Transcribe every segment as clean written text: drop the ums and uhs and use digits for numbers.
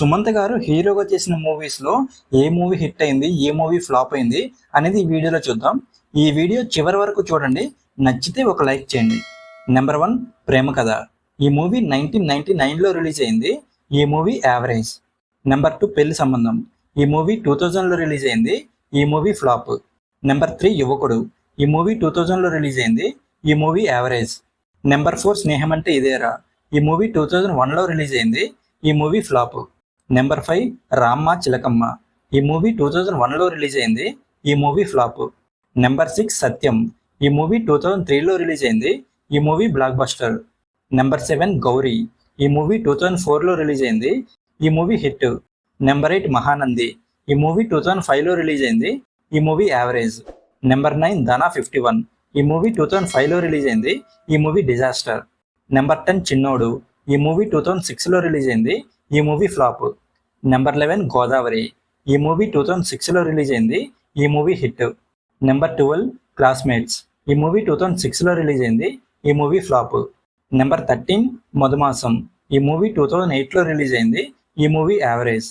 సుమంత్ గారు హీరోగా చేసిన మూవీస్లో ఏ మూవీ హిట్ అయింది, ఏ మూవీ ఫ్లాప్ అయింది అనేది ఈ వీడియోలో చూద్దాం. ఈ వీడియో చివరి వరకు చూడండి, నచ్చితే ఒక లైక్ చేయండి. నెంబర్ 1 ప్రేమ కథ. ఈ మూవీ 1999లో రిలీజ్ అయింది. ఈ మూవీ యావరేజ్. నెంబర్ 2 పెళ్లి సంబంధం. ఈ మూవీ 2000లో రిలీజ్ అయింది. ఈ మూవీ ఫ్లాప్. నెంబర్ 3 యువకుడు. ఈ మూవీ 2000లో రిలీజ్ అయింది. ఈ మూవీ యావరేజ్. నెంబర్ 4 స్నేహం అంటే ఇదేరా. ఈ మూవీ 2001లో రిలీజ్ అయింది. ఈ మూవీ ఫ్లాప్. నెంబర్ 5 రామ్మ చిలకమ్మ. ఈ మూవీ 2001లో రిలీజ్ అయింది. ఈ మూవీ ఫ్లాప్. నెంబర్ 6 సత్యం. ఈ మూవీ 2003లో రిలీజ్ అయింది. ఈ movie block buster. Number 7 Gauri. ఈ మూవీ 2004లో రిలీజ్ అయింది. ఈ మూవీ హిట్. నెంబర్ 8 మహానంది. ఈ మూవీ 2005లో రిలీజ్ అయింది. ఈ మూవీ యావరేజ్. నెంబర్ 9 ధనా 51. ఈ మూవీ 2005లో రిలీజ్ అయింది. ఈ మూవీ డిజాస్టర్. నెంబర్ 10 చిన్నోడు. ఈ మూవీ 2006లో రిలీజ్ అయింది. ఈ మూవీ ఫ్లాప్. నెంబర్ 11 గోదావరి. ఈ మూవీ 2006లో రిలీజ్ అయింది. ఈ మూవీ హిట్. Number 12 classmates. ఈ మూవీ 2006లో రిలీజ్ అయింది. ఈ మూవీ ఫ్లాప్. నెంబర్ 13 మధుమాసం. ఈ మూవీ 2008లో రిలీజ్ అయింది. ఈ movie average.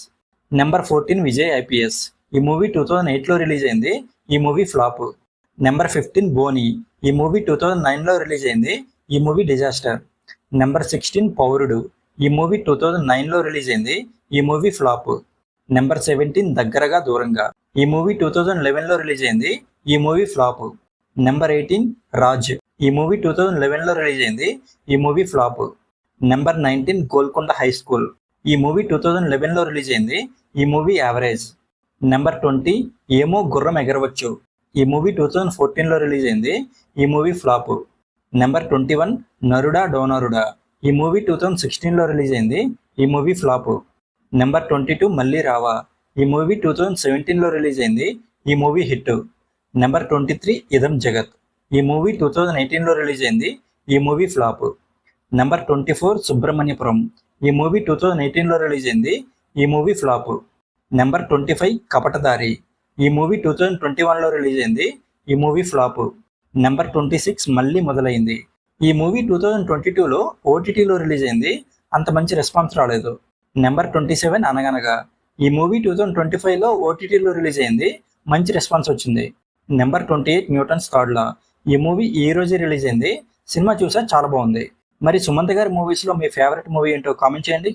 Number 14 Vijay IPS. ఈ మూవీ 2008లో రిలీజ్ అయింది. ఈ మూవీ ఫ్లాప్. నెంబర్ 15 బోని. ఈ మూవీ 2009లో రిలీజ్ అయింది. ఈ మూవీ డిజాస్టర్. నెంబర్ 16 పౌరుడు. ఈ మూవీ 2009లో రిలీజ్ అయింది. ఈ మూవీ ఫ్లాప్. నెంబర్ 17 దగ్గరగా దూరంగా. ఈ మూవీ 2011లో రిలీజ్ అయింది. ఈ మూవీ ఫ్లాప్. నెంబర్ 18 రాజ్. ఈ మూవీ 2011లో రిలీజ్ అయింది. ఈ movie flop. Number 19 Golconda high school. ఈ మూవీ 2011లో రిలీజ్ అయింది. ఈ మూవీ యావరేజ్. నెంబర్ 20 ఏమో గుర్రం ఎగరవచ్చు. ఈ మూవీ 2014లో రిలీజ్ అయింది. ఈ మూవీ ఫ్లాప్. నెంబర్ 21 నరుడా డోనరుడా. ఈ మూవీ 2016లో రిలీజ్ అయింది. ఈ మూవీ ఫ్లాప్. నెంబర్ 22 మళ్ళీ రావా. ఈ మూవీ 2017లో రిలీజ్ అయింది. ఈ మూవీ హిట్. నెంబర్ 23 ఇదం జగత్. ఈ మూవీ 2018లో రిలీజ్ అయింది. ఈ మూవీ ఫ్లాప్. నెంబర్ 24 సుబ్రహ్మణ్యపురం. ఈ మూవీ 2018లో రిలీజ్ అయింది. ఈ మూవీ ఫ్లాప్. నెంబర్ 25 కపటదారి. ఈ మూవీ 2021లో రిలీజ్ అయింది. ఈ మూవీ ఫ్లాప్. నెంబర్ 26 మళ్ళీ మొదలైంది. ఈ మూవీ 2022లో ఓటీటీలో రిలీజ్ అయింది. అంత మంచి రెస్పాన్స్ రాలేదు. నెంబర్ 27 అనగనగా. ఈ మూవీ 2025లో ఓటీటీలో రిలీజ్ అయింది. మంచి రెస్పాన్స్ వచ్చింది. Number 28 Newton's third law. ఈ మూవీ ఈ రోజే రిలీజ్ అయింది. సినిమా చూసా చాలా బాగుంది. మరి సుమంత్ గారి మూవీస్లో మీ ఫేవరెట్ మూవీ ఏంటో కామెంట్ చేయండి.